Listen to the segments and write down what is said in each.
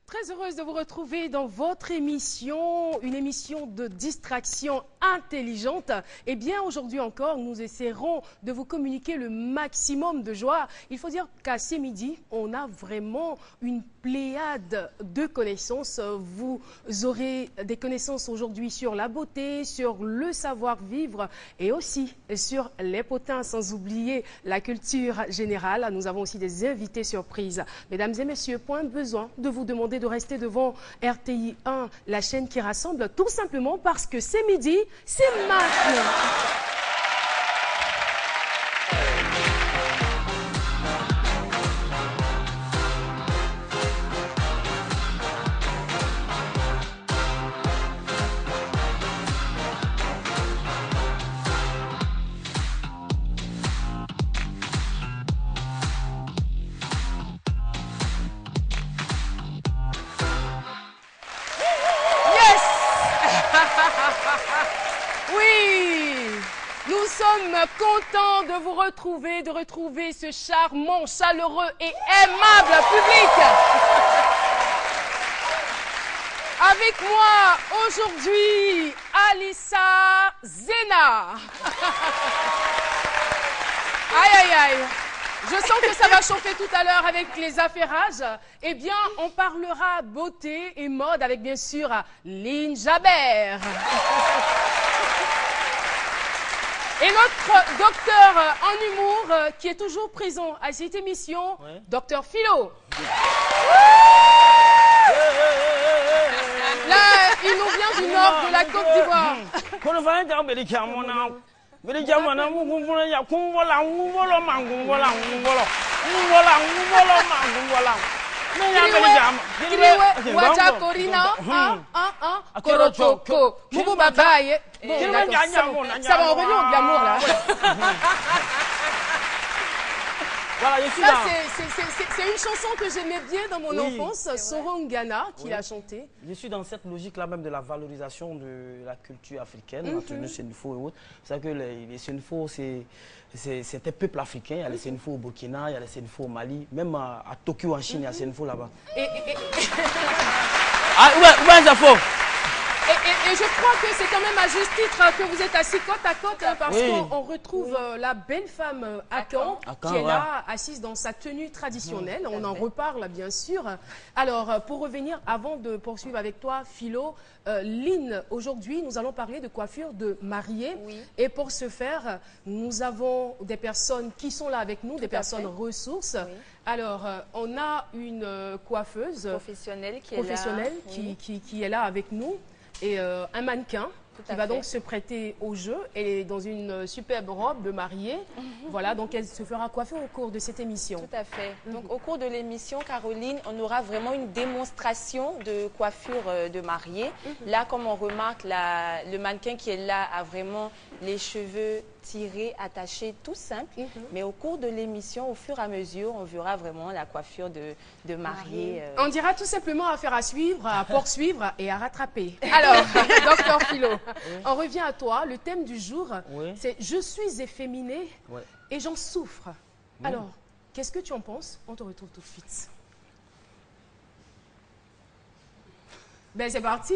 Très heureuse de vous retrouver dans votre émission, une émission de distraction intelligente. Eh bien, aujourd'hui encore, nous essaierons de vous communiquer le maximum de joie. Il faut dire qu'à ce midi, on a vraiment une pléiade de connaissances. Vous aurez des connaissances aujourd'hui sur la beauté, sur le savoir-vivre et aussi sur les potins, sans oublier la culture générale. Nous avons aussi des invités surprises. Mesdames et messieurs, point besoin de vous demander de rester devant RTI 1, la chaîne qui rassemble, tout simplement parce que c'est midi, c'est maintenant. Oui, nous sommes contents de vous retrouver, de retrouver ce charmant, chaleureux et aimable public. Avec moi aujourd'hui, Alissa Zena. Aïe, aïe, aïe. Je sens que ça va chauffer tout à l'heure avec les affairages. Eh bien, on parlera beauté et mode avec bien sûr Lynn Jabert. Et notre docteur en humour qui est toujours présent à cette émission, ouais. Docteur Philo. Là, il nous vient du nord de la Côte d'Ivoire. Ça va revenir au glamour là. Voilà, c'est une chanson que j'aimais bien dans mon enfance, Sorongana qui l'a chantée. Je suis dans cette logique-là même de la valorisation de la culture africaine, la tenue Sénifo et autres. C'est que les Sénifo, c'est un peuple africain. Il y a les Sénifo au Burkina, il y a les Sénifo au Mali, même à Tokyo en Chine, il y a les Sénifo là-bas. Ah, ouais, ça faut. Et je crois que c'est quand même à juste titre que vous êtes assis côte à côte parce qu'on retrouve la belle femme Akan qui est là, assise dans sa tenue traditionnelle. On en reparle bien sûr. Alors, pour revenir, avant de poursuivre avec toi, Philo, Lynn, aujourd'hui, nous allons parler de coiffure de mariée. Oui. Et pour ce faire, nous avons des personnes qui sont là avec nous, des personnes ressources. Oui. Alors, on a une coiffeuse professionnelle qui est là avec nous. Et un mannequin qui va donc se prêter au jeu. Elle est dans une superbe robe de mariée. Voilà, donc elle se fera coiffer au cours de cette émission. Tout à fait. Donc au cours de l'émission, Caroline, on aura vraiment une démonstration de coiffure de mariée. Là, comme on remarque, le mannequin qui est là a vraiment les cheveux tirés, attachés, tout simple. Mais au cours de l'émission, au fur et à mesure, on verra vraiment la coiffure de mariée. On dira tout simplement affaire à suivre, à poursuivre et à rattraper. Alors, docteur Philo, on revient à toi. Le thème du jour, c'est « Je suis efféminée et j'en souffre ». Alors, qu'est-ce que tu en penses? On te retrouve tout de suite. Ben, c'est parti.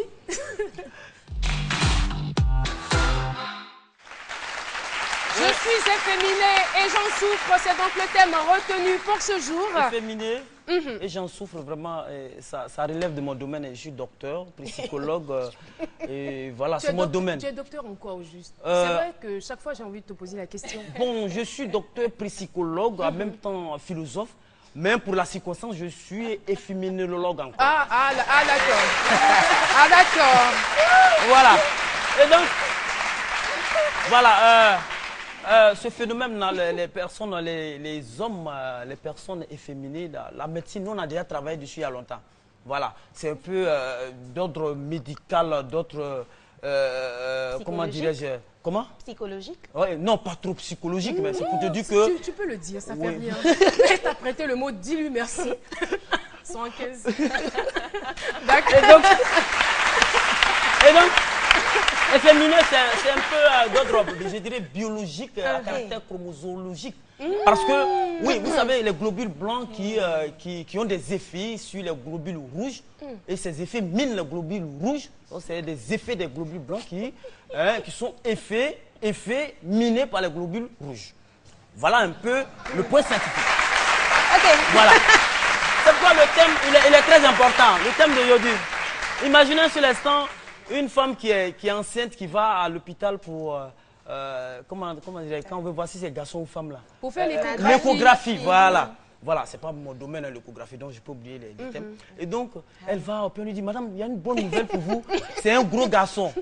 Je suis efféminée et j'en souffre, c'est donc le thème retenu pour ce jour. Efféminée et j'en souffre vraiment, ça relève de mon domaine. Je suis docteur, psychologue, et voilà, c'est mon domaine. Tu es docteur en quoi au juste? C'est vrai que chaque fois j'ai envie de te poser la question. Bon, je suis docteur psychologue, en même temps philosophe, mais pour la circonstance, je suis efféminologue encore. Ah d'accord. Ah d'accord. Voilà. Et donc, voilà. Ce phénomène-là, les personnes, les hommes, les personnes efféminées, la médecine, nous on a déjà travaillé dessus il y a longtemps. Voilà, c'est un peu d'ordre médical, d'autres, comment dirais-je, comment? Psychologique? Ouais, non, pas trop psychologique, mais c'est pour te dire que... Tu peux le dire, ça fait rien. Je t'ai prêté le mot, dis-lui merci. 115. D'accord. Et donc efféminé, c'est un peu d'ordre, je dirais, biologique, à caractère chromosologique. Parce que, oui, vous savez, les globules blancs qui ont des effets sur les globules rouges, et ces effets minent les globules rouges. Donc, c'est des effets des globules blancs qui sont effets minés par les globules rouges. Voilà un peu le point scientifique. Ok. Voilà. C'est pourquoi le thème, il est très important. Le thème de Yodur. Imaginez sur l'instant une femme qui est enceinte, qui va à l'hôpital pour... comment dire, quand on veut voir si c'est garçon ou femme là. Pour faire l'échographie. L'échographie, voilà. Voilà, c'est pas mon domaine, l'échographie, donc je peux oublier les thèmes. Et donc, elle va, puis on lui dit, madame, il y a une bonne nouvelle pour vous. C'est un gros garçon.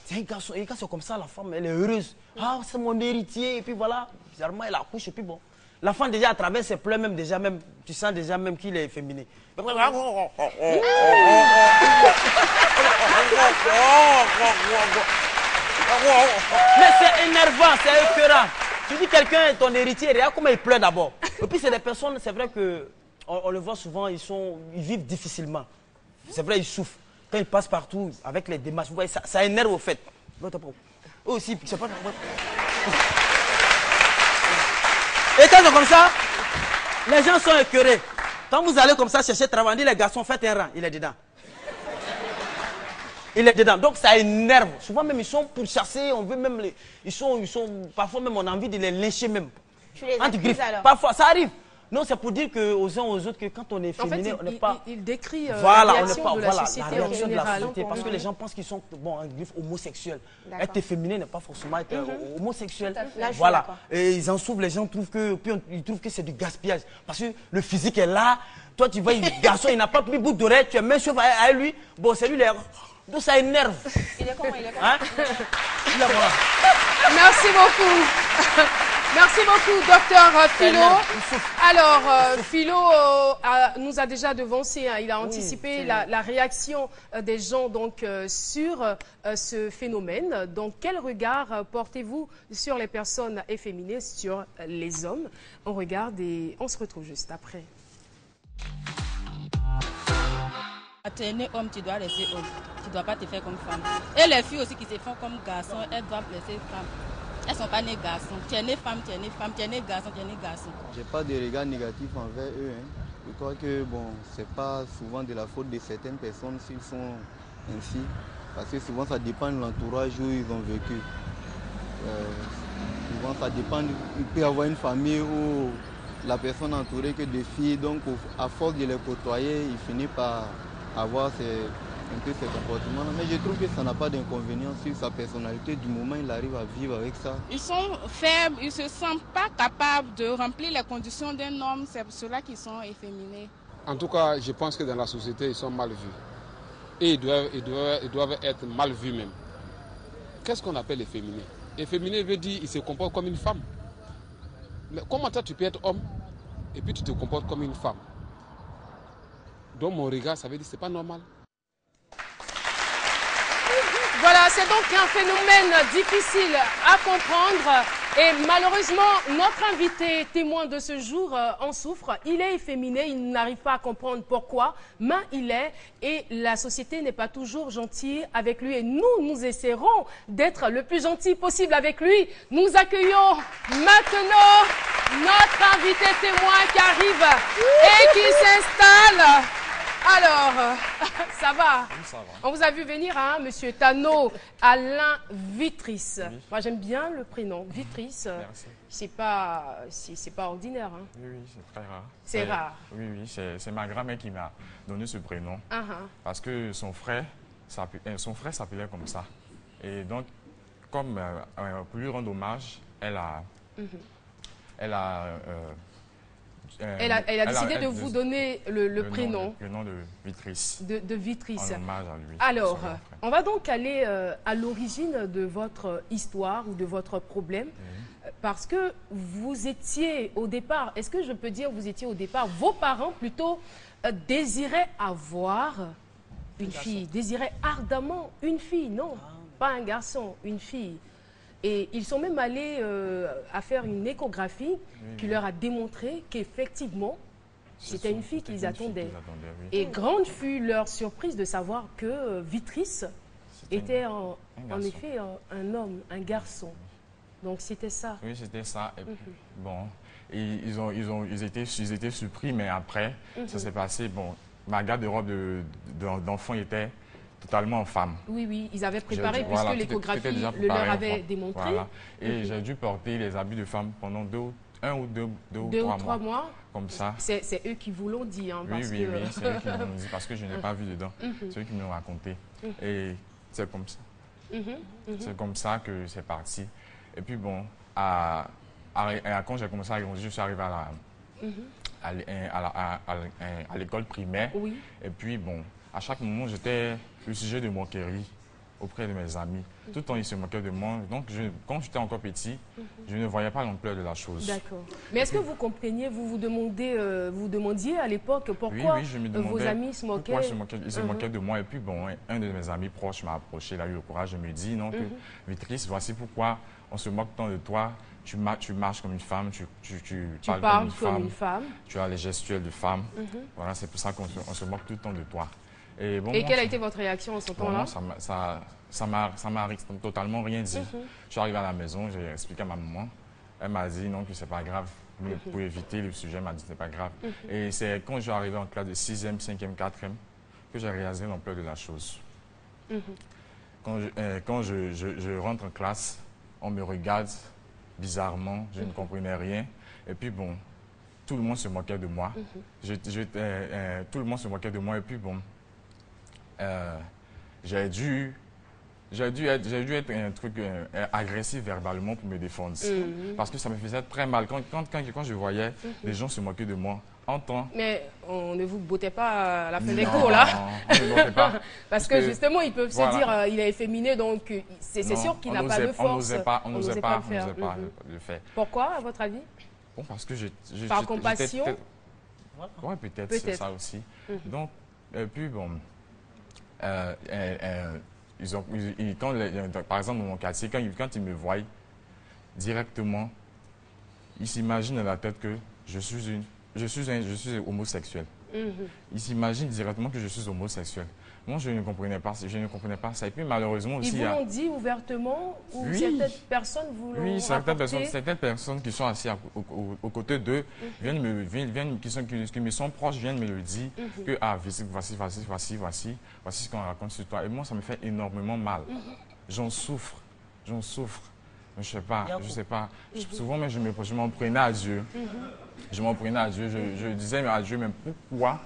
C'est un garçon. Et quand c'est comme ça, la femme, elle est heureuse. Ah, c'est mon héritier. Et puis voilà, bizarrement, elle accouche. Et puis bon, la femme, déjà, à travers ses pleurs, même déjà, même, tu sens déjà même qu'il est féminin. Mais c'est énervant, c'est écœurant. Tu dis quelqu'un est ton héritier, regarde comment il pleure d'abord. Et puis c'est des personnes, c'est vrai que on le voit souvent, ils vivent difficilement. C'est vrai, ils souffrent. Quand ils passent partout avec les démarches, vous voyez, ça énerve au fait. Eux aussi, c'est pas. Et quand c'est comme ça, les gens sont écœurés. Quand vous allez comme ça chercher travail, on dit les garçons, faites un rang, il est dedans. Il est dedans. Donc ça énerve. Souvent même ils sont pourchassés, on veut même parfois même on a envie de les lyncher même. Tu les accuses alors? Parfois, ça arrive. Non, c'est pour dire aux uns aux autres que quand on est féminin, on n'est pas... Il décrit voilà, la réaction de la société en général. Parce que les gens pensent qu'ils sont en griffe homosexuels. Être féminin n'est pas forcément être homosexuel. Voilà. Et ils en souffrent, les gens trouvent que c'est du gaspillage. Parce que le physique est là. Toi, tu vois, le garçon, il n'a pas pris bout d'oreille, tu es même chauve à lui. Bon, c'est lui, donc ça énerve. Il est comment? Hein? Merci beaucoup. Merci beaucoup, docteur Philo. Alors, Philo nous a déjà devancé, hein, il a anticipé la réaction des gens donc, sur ce phénomène. Donc, quel regard portez-vous sur les personnes efféminées, sur les hommes? On regarde et on se retrouve juste après. Tu es né homme, tu dois rester homme. Tu ne dois pas te faire comme femme. Et les filles aussi qui se font comme garçons, elles doivent rester femmes. Elles ne sont pas nées garçons. Tu es né femme, tu es né femme, tu es né garçon, tu es né garçon. Je n'ai pas de regard négatif envers eux. Hein. Je crois que bon, ce n'est pas souvent de la faute de certaines personnes s'ils sont ainsi. Parce que souvent ça dépend de l'entourage où ils ont vécu. Souvent ça dépend, il peut y avoir une famille où la personne entourée que de filles, donc à force de les côtoyer, il finit par avoir un peu ces comportements. Mais je trouve que ça n'a pas d'inconvénient sur sa personnalité du moment où il arrive à vivre avec ça. Ils sont faibles, ils ne se sentent pas capables de remplir les conditions d'un homme, c'est pour cela qu'ils sont efféminés. En tout cas, je pense que dans la société, ils sont mal vus. Et ils doivent être mal vus même. Qu'est-ce qu'on appelle efféminé? Efféminé veut dire qu'il se comporte comme une femme. Mais comment toi tu peux être homme et puis tu te comportes comme une femme? Donc mon regard, ça veut dire que ce n'est pas normal. Voilà, c'est donc un phénomène difficile à comprendre et malheureusement, notre invité témoin de ce jour en souffre. Il est efféminé, il n'arrive pas à comprendre pourquoi, mais il est et la société n'est pas toujours gentille avec lui et nous essaierons d'être le plus gentil possible avec lui. Nous accueillons maintenant notre invité témoin qui arrive et qui s'installe. Alors, ça va? Oui, ça va. On vous a vu venir, hein, Monsieur Tano Alain Vitris. Oui. Moi, j'aime bien le prénom, Vitris. Merci. C'est pas ordinaire. Hein. Oui, c'est très rare. C'est rare. Oui, c'est ma grand-mère qui m'a donné ce prénom. Parce que son frère s'appelait comme ça. Et donc, comme pour lui rendre hommage, elle a décidé de vous donner le prénom. Le nom de Vitris. De Vitris. En hommage à lui. Alors, on va donc aller à l'origine de votre histoire ou de votre problème. Parce que vous étiez au départ, est-ce que je peux dire vous étiez au départ, vos parents plutôt désiraient avoir une fille, désiraient ardemment une fille, non, pas un garçon, une fille. Et ils sont même allés à faire une échographie qui leur a démontré qu'effectivement, c'était une fille qu'ils attendaient. Et grande fut leur surprise de savoir que Vitris était en effet un homme, un garçon. Donc c'était ça. Oui, c'était ça. Et puis, bon, Et ils étaient surpris, mais après, ça s'est passé. Bon, ma garde-robe d'enfant était totalement en femme. Oui, oui, ils avaient préparé puisque l'échographie le leur avait démontré. Voilà. Et j'ai dû porter les habits de femme pendant un ou deux ou trois mois. Comme ça. C'est eux qui vous l'ont dit. Hein, oui, c'est eux qui m'ont dit parce que je n'ai pas vu dedans. C'est eux qui me l'ont raconté. Et c'est comme ça. C'est comme ça que c'est parti. Et puis bon, quand j'ai commencé à grandir, je suis arrivé à l'école primaire. Oui. Et puis bon, à chaque moment, j'étais le sujet de moquerie auprès de mes amis. Tout le temps, ils se moquaient de moi. Donc, quand j'étais encore petit, je ne voyais pas l'ampleur de la chose. D'accord. Mais est-ce que vous compreniez, vous demandiez à l'époque pourquoi vos amis se moquaient? Pourquoi ils se moquaient de moi. Et puis, bon, un de mes amis proches m'a approché, il a eu le courage de me dire, non, Vitrice, voici pourquoi on se moque tant de toi. Tu marches comme une femme, tu parles comme une femme, tu as les gestuels de femme. Voilà, c'est pour ça qu'on se moque tout le temps de toi. Et quelle a été votre réaction en ce temps-là? Ça m'a totalement rien dit. Je suis arrivé à la maison, j'ai expliqué à ma maman. Elle m'a dit non, que c'est pas grave. Pour éviter le sujet, elle m'a dit que c'est pas grave. Et c'est quand je suis arrivé en classe de 6e, 5e, 4e que j'ai réalisé l'ampleur de la chose. Quand je rentre en classe, on me regarde bizarrement, je ne comprenais rien. Et puis bon, tout le monde se moquait de moi. Tout le monde se moquait de moi. Et puis bon, j'ai dû être un truc agressif verbalement pour me défendre. Parce que ça me faisait très mal. Quand je voyais les gens se moquer de moi, en temps... Mais on ne vous bottait pas à la fin des cours, là? Non, on ne bottait pas. Parce que justement, ils peuvent se dire il est efféminé, donc c'est sûr qu'il n'a pas de force. On n'osait pas le faire. Pourquoi, à votre avis? Bon, parce que par compassion? Oui, peut-être, c'est ça aussi. Donc, et puis bon... par exemple, dans mon quartier, quand ils me voient directement, ils s'imaginent dans la tête que je suis homosexuel. Ils s'imaginent directement que je suis homosexuel. Moi, je ne comprenais pas ça. Et puis, malheureusement aussi... Ils vous l'ont dit ouvertement ou certaines personnes vous l'ont Oui, certaines personnes qui sont assises aux côtés d'eux, qui me sont proches, viennent me le dire que voici ce qu'on raconte sur toi. Et moi, ça me fait énormément mal. J'en souffre. Je ne sais pas. Souvent, même, je m'en prenais à Dieu. Je disais à Dieu, mais pourquoi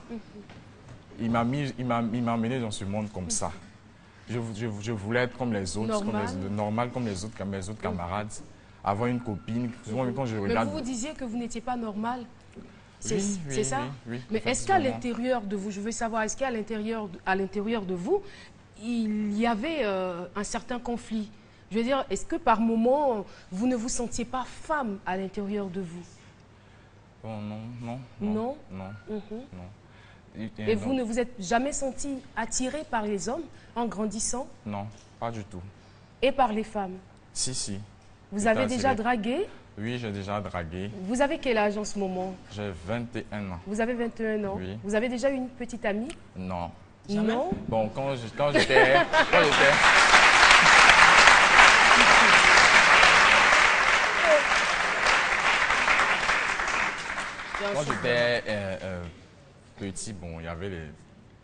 il m'a amené dans ce monde comme ça. Je voulais être comme les autres, normal comme mes autres camarades, avoir une copine. Souvent, quand je regarde... Mais vous disiez que vous n'étiez pas normal. C'est ça? Oui, mais est-ce qu'à l'intérieur de vous, je veux savoir, est-ce qu'à l'intérieur de vous, il y avait un certain conflit? Je veux dire, est-ce que par moment, vous ne vous sentiez pas femme à l'intérieur de vous? Bon, non. Non? Non. Et vous ne vous êtes jamais senti attiré par les hommes en grandissant? Non, pas du tout. Et par les femmes? Si. Vous avez déjà dragué? Oui, j'ai déjà dragué. Vous avez quel âge en ce moment? J'ai 21 ans. Vous avez 21 ans? Oui. Vous avez déjà une petite amie? Non. Jamais? Non? Bon, quand j'étais... Quand j'étais petit, bon, il y avait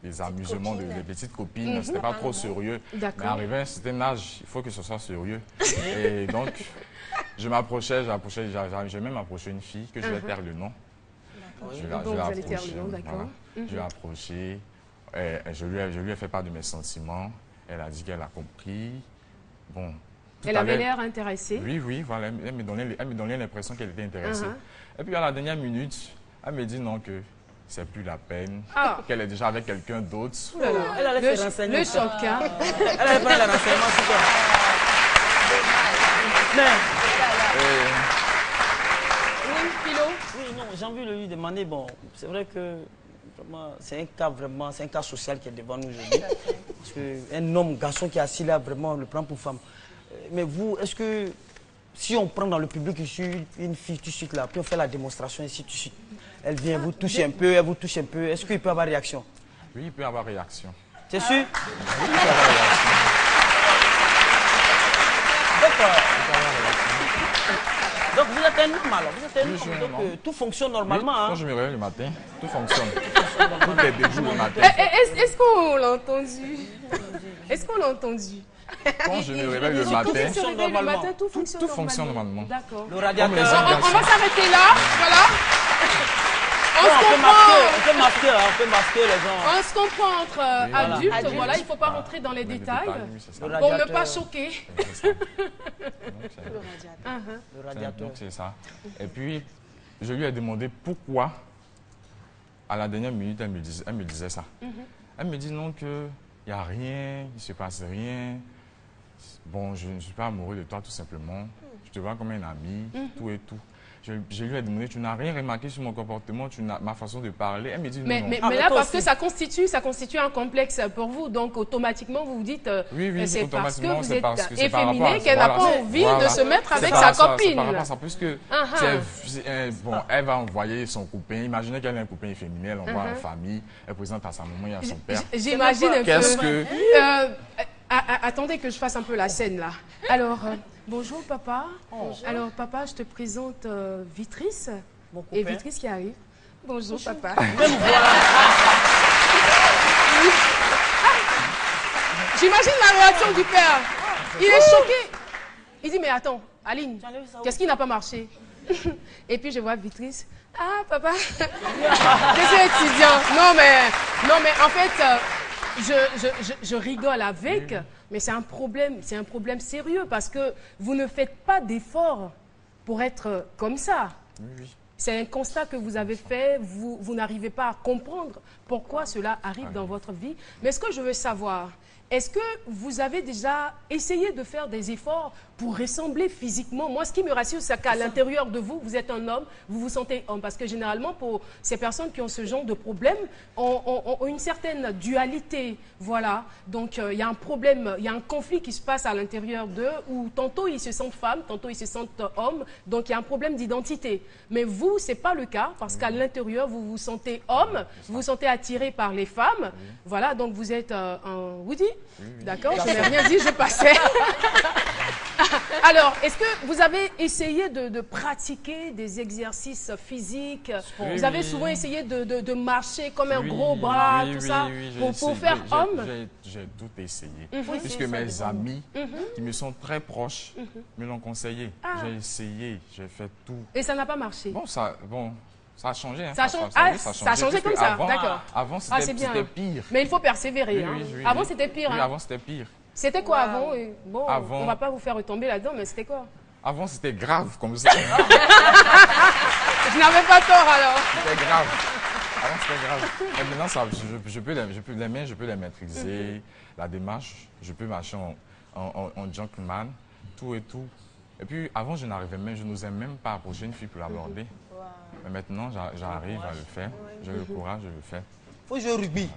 les amusements des petites copines. C'était pas trop sérieux. Mais arrivé à un certain âge, il faut que ce soit sérieux. Et donc, j'ai même approché une fille que je vais taire le nom. Je l'ai approchée. Je lui ai fait part de mes sentiments. Elle a dit qu'elle a compris. Bon. Elle avait l'air intéressée. Oui, voilà. Elle me donnait l'impression qu'elle était intéressée. Et puis à la dernière minute, elle me dit non, que c'est plus la peine, qu'elle est déjà avec quelqu'un d'autre. Elle allait se renseigner. Le choc, hein? Elle allait prendre les renseignements sur toi. Oui, Philo? Oui, non, j'ai envie de lui demander, bon, c'est vrai que c'est un cas social qui est devant nous aujourd'hui. Parce qu'un homme, garçon qui est assis là, vraiment, on le prend pour femme. Mais vous, est-ce que si on prend dans le public ici une fille tout de suite là, puis on fait la démonstration ici tout de suite, elle vient, vous touche un peu, elle vous touche un peu, est-ce qu'il peut y avoir réaction? Oui, il peut y avoir réaction. C'est sûr? Oui, il peut y avoir réaction. Donc vous êtes un homme alors. Vous êtes un homme, donc tout fonctionne normalement. Oui, hein. quand je me réveille le matin, tout fonctionne. Tout est debout le matin. Est-ce qu'on l'a entendu? Est-ce qu'on l'a entendu? Quand je me réveille le Quand il se matin, réveille le matin, tout fonctionne normalement. D'accord. Le On radiateur. va s'arrêter là, voilà. On peut masquer les gens. On se comprend entre adultes, Adultes. voilà, il ne faut pas rentrer dans les Les détails oui, c'est ça. Le pour ne radiateur. pas choquer. Le radiateur. Donc c'est ça. Et puis, je lui ai demandé pourquoi, à la dernière minute, elle me disait ça. Elle me dit non, qu'il n'y a rien, il ne se passe rien. Bon, je ne suis pas amoureux de toi tout simplement. Je te vois comme un ami, tout et tout. Je lui ai demandé, tu n'as rien remarqué sur mon comportement, ma façon de parler. Elle me dit non. Mais là, parce que ça constitue un complexe pour vous, donc automatiquement vous vous dites, oui, c'est parce que automatiquement, vous êtes c'est par rapport efféminé à- qu'elle n'a pas voilà. envie Voilà. de se mettre C'est avec par sa rapport à ça, copine. C'est par rapport à ça, puisque bon, elle va envoyer son copain. Imaginez qu'elle a un copain efféminé, elle envoie en famille, elle présente à sa maman et à son père. J'imagine un peu. Qu'est-ce que... Attendez que je fasse un peu la scène là. Alors, bonjour papa. Alors papa, je te présente Vitrice. Mon Et copain. Vitrice qui arrive. Bonjour papa. J'imagine la réaction du père. Il est choqué. Il dit, mais attends, Aline, qu'est-ce qui n'a pas marché? Et puis je vois Vitrice. Ah papa, je suis étudiant. Non mais en fait, je rigole avec, mais c'est un problème sérieux parce que vous ne faites pas d'efforts pour être comme ça. C'est un constat que vous avez fait, vous n'arrivez pas à comprendre pourquoi cela arrive dans votre vie. Mais ce que je veux savoir, est-ce que vous avez déjà essayé de faire des efforts pour ressembler physiquement? Moi, ce qui me rassure, c'est qu'à l'intérieur de vous, vous êtes un homme, vous vous sentez homme. Parce que généralement, pour ces personnes qui ont ce genre de problème, ont une certaine dualité. Voilà. Donc, il y a un problème, il y a un conflit qui se passe à l'intérieur d'eux, où tantôt ils se sentent femmes, tantôt ils se sentent hommes. Donc, il y a un problème d'identité. Mais vous, ce n'est pas le cas, parce qu'à l'intérieur, vous vous sentez homme, vous vous sentez attiré par les femmes. Voilà, donc vous êtes un Woody. D'accord, je n'ai rien dit, je passais. Alors, est-ce que vous avez essayé de pratiquer des exercices physiques? Vous avez souvent essayé de marcher comme un gros bras, tout ça, pour faire homme? J'ai tout essayé. Puisque mes amis, qui me sont très proches, me l'ont conseillé. J'ai essayé, j'ai fait tout. Et ça n'a pas marché? Bon, ça a changé. Hein. Ça a changé comme ça, d'accord. Avant, c'était pire. Mais il faut persévérer. Avant, c'était pire. Oui, avant, c'était pire. C'était quoi avant? Bon, Avant... on ne va pas vous faire retomber là-dedans, mais c'était quoi? Avant, c'était grave comme ça. Je n'avais pas tort alors. C'était grave. Avant, c'était grave. Mais maintenant, ça, je peux les mains, je peux les maîtriser. La démarche, je peux marcher en gentleman, tout et tout. Et puis, avant, je n'osais même pas approcher une fille pour l'aborder. Mais maintenant, j'arrive à le faire. J'ai le courage de le faire. Il faut jouer au rugby.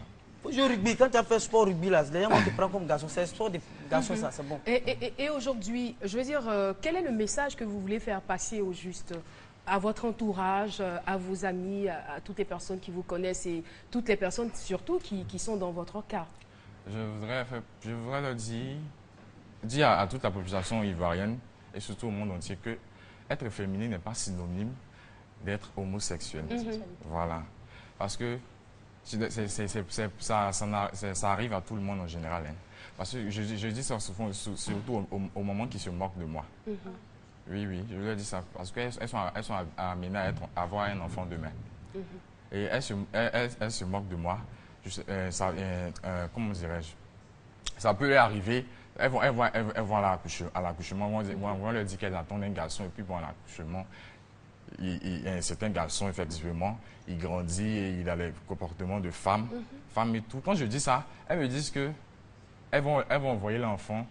Faut jouer au rugby. Quand tu as fait sport rugby, là, d'ailleurs, on te prend comme garçon. C'est sport des garçons, ça, c'est bon. Et aujourd'hui, je veux dire, quel est le message que vous voulez faire passer au juste à votre entourage, à vos amis, à toutes les personnes qui vous connaissent et toutes les personnes surtout qui sont dans votre cas? Je voudrais leur dire à toute la population ivoirienne et surtout au monde entier que être féminin n'est pas synonyme d'être homosexuel. Voilà. Parce que ça arrive à tout le monde en général. Hein. Parce que je dis ça souvent, surtout au moment qu'ils se moquent de moi. Oui, je leur dis ça. Parce qu'elles sont amenées à avoir un enfant demain. Et elles se moquent de moi. Comment dirais-je? Ça peut leur arriver. Elles vont à l'accouchement. On va leur dire qu'elles attendent un garçon. Et puis, bon, à l'accouchement, c'est un garçon, effectivement. Il grandit et il a les comportements de femme et tout. Quand je dis ça, elles me disent que elles vont envoyer l'enfant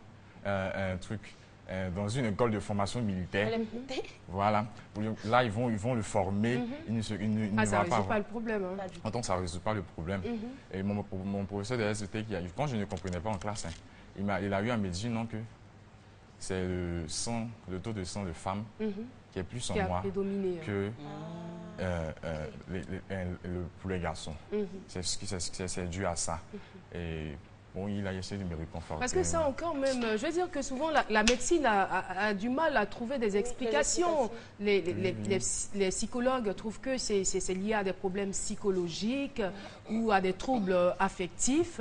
dans une école de formation militaire. Voilà. Là, ils vont le former. Ça ne résout pas le problème. Hein. Donc, ça ne résout pas le problème. Et mon professeur de SVT, quand je ne comprenais pas en classe, il a eu à me dire non, que c'est le taux de sang de femme qui est plus en moi que pour les garçons. C'est dû à ça. Et bon, il a essayé de me réconforter. Parce que ça encore même, je veux dire que souvent la médecine a du mal à trouver des explications. Les psychologues trouvent que c'est lié à des problèmes psychologiques ou à des troubles affectifs.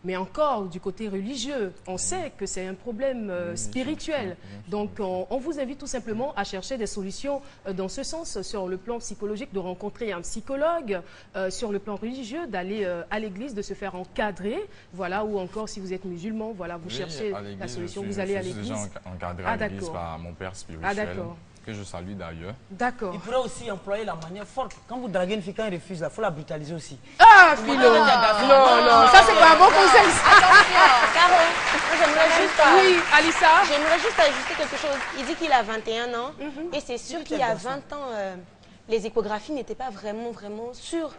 Mais encore, du côté religieux, on sait que c'est un problème spirituel. Donc, on vous invite tout simplement à chercher des solutions dans ce sens, sur le plan psychologique, de rencontrer un psychologue, sur le plan religieux, d'aller à l'église, de se faire encadrer, voilà, ou encore si vous êtes musulman, voilà, vous cherchez la solution, vous allez à l'église. Je suis déjà encadré à l'église par mon père spirituel. Que je salue d'ailleurs. D'accord. Il pourrait aussi employer la manière forte. Quand vous draguez une fille, quand elle refuse, il faut la brutaliser aussi. Ah, Philo! Non, ça c'est pas un bon conseil. Attention, Caro, j'aimerais juste... Oui, Alissa? J'aimerais juste ajouter quelque chose. Il dit qu'il a 21 ans et c'est sûr qu'il y a 20 ans, les échographies n'étaient pas vraiment sûres.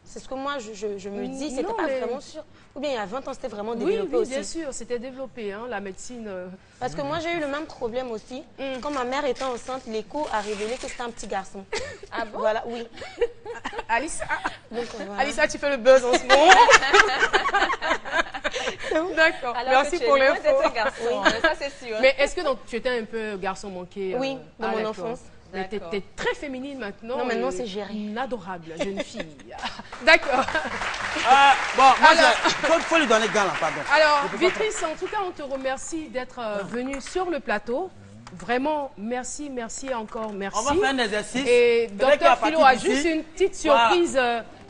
C'est ce que moi, je me dis, c'était pas vraiment sûr. Ou bien il y a 20 ans, c'était vraiment développé aussi. Oui, bien sûr, c'était développé, hein, la médecine. Parce que moi, j'ai eu le même problème aussi. Quand ma mère était enceinte, l'écho a révélé que c'était un petit garçon. Ah bon? Voilà, oui. Alissa, Donc, voilà. Alissa, tu fais le buzz en ce moment. D'accord, merci pour l'info. Ça, c'est sûr. Mais est-ce que donc, tu étais un peu garçon manqué? Oui, dans mon enfance. Mais tu es très féminine maintenant. Non, maintenant c'est géré. Une adorable jeune fille. D'accord. Bon, moi, il faut lui donner gant là, pardon. Alors, Vitrice, en tout cas, on te remercie d'être venue sur le plateau. Vraiment, merci, merci encore, merci. On va faire un exercice. Et Dr Philo a juste une petite surprise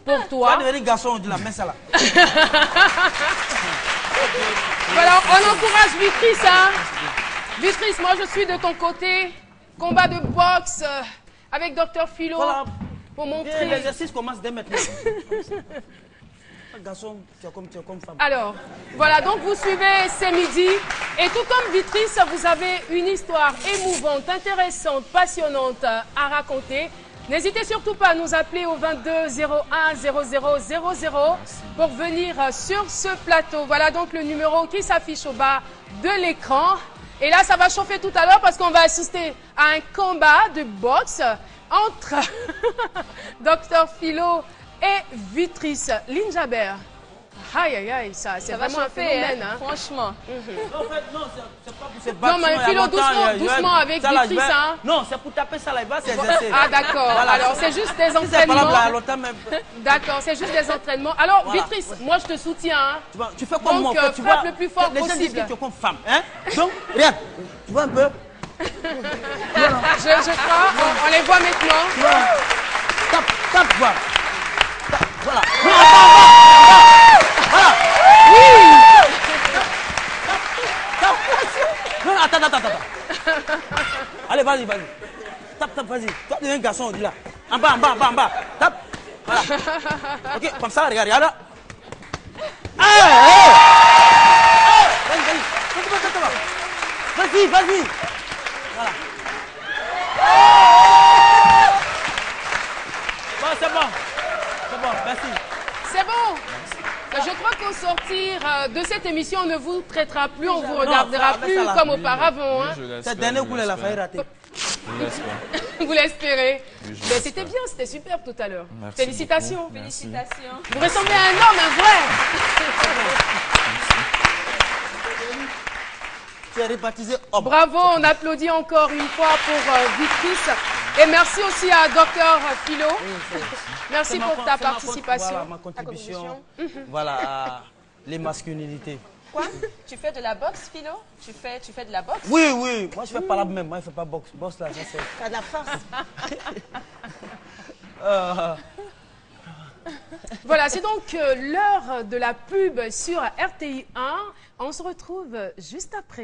pour toi. Tu vas devenir garçon, on dit la main ça là. Voilà, on encourage Vitrice. Hein. Vitrice, moi je suis de ton côté. Combat de boxe avec Dr Philo, voilà, pour montrer... L'exercice commence dès maintenant. Garçon, tu es comme femme. Alors, voilà, donc vous suivez C'est Midi. Et tout comme Vitrice, vous avez une histoire émouvante, intéressante, passionnante à raconter. N'hésitez surtout pas à nous appeler au 22 01 0000 pour venir sur ce plateau. Voilà donc le numéro qui s'affiche au bas de l'écran. Et là, ça va chauffer tout à l'heure parce qu'on va assister à un combat de boxe entre Dr Philo et Vitrice. Linjaber. Aïe, aïe, aïe, ça c'est vraiment un phénomène. Hein. Franchement. Non, mais Philo, doucement avec Vitrice. Hein. Non, c'est pour taper ça là, il va s'exercer. Ah, d'accord. Voilà. Alors, c'est juste des entraînements. D'accord, c'est juste des entraînements. Alors, voilà. Vitrice, moi, je te soutiens. Hein. Tu fais comme moi. Donc, frappe le plus fort possible. Les gens disent que tu es comme femme. Hein? Donc, regarde, tu vois un peu. Je crois, on les voit maintenant. Tape, voilà. Voilà. Voilà. Oui. Non, attends. Allez, vas-y. Tape, vas-y. Toi, tu es un garçon, on dit là. En bas. Tape. Voilà. Ok, comme ça, regarde là. Vas-y. Voilà. Bon, c'est bon, merci. C'est bon. Je crois qu'au sortir de cette émission, on ne vous traitera plus, on vous regardera plus comme auparavant. Hein. Cette dernière couleur, elle a failli rater. Vous l'espérez. Mais c'était bien, c'était super tout à l'heure. Félicitations. Félicitations. Vous ressemblez à un homme, un vrai. Tu es rebaptisé homme. Bravo, on applaudit encore une fois pour Vitrice. Et merci aussi à Dr Philo. Merci pour ta participation. Voilà ma contribution. Voilà à les masculinités. Quoi? Tu fais de la boxe, Philo? Tu fais de la boxe? Oui. Moi, je fais pas la même. Moi, je fais pas boxe. Boxe là, ça c'est... T'as de la force. Voilà, c'est donc l'heure de la pub sur RTI 1. On se retrouve juste après.